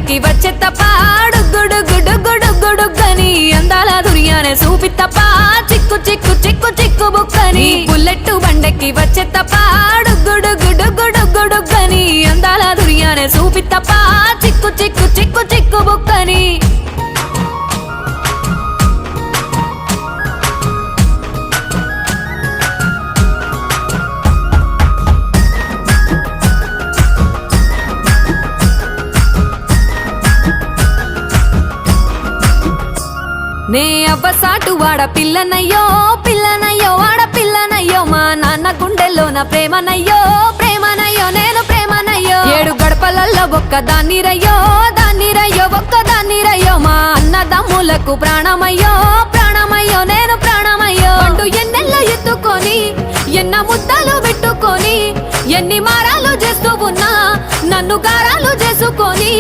బండకి వచ్చే తప్ప డుగ్గుడుగ్గుడుగ్గుడుగ్గుడుగ్గని అందాల దుర్యానే చూపి తప్ప చిక్కు చిక్కు చిక్కు చిక్కు బుక్కని బుల్లెట్టు బండకి వచ్చే తప్ప డుగ్గుడుగ్గుడుగ్గుడుగ్గుడుగ్గని అందాల దుర్యానే చూపి తప్ప చిక్కు చిక్కు చిక్కు చిక్కు బుక్కని నే అవ్వసాటు వాడ పిల్లనయ్యో పిల్లనయ్యో వాడ పిల్లనయ్యో మా నాన్న గుండెల్లో నా ప్రేమనయ్యో ప్రేమనయ్యో నేను ప్రేమనయ్యో 7 గడపలల్లో ఒక్కదాన్ని రయ్యో ఒక్కదాన్ని రయ్యో మా అన్నదమ్ములకు ప్రాణమయ్యో ప్రాణమయ్యో నేను ప్రాణమయ్యో అంటూ ఎన్నెల్లో ఎత్తుకొని ఎన్న ముద్దలు పెట్టుకొని ఎన్ని మారాలు చేస్తూ ఉన్నా నన్ను గారాలు చేసుకొని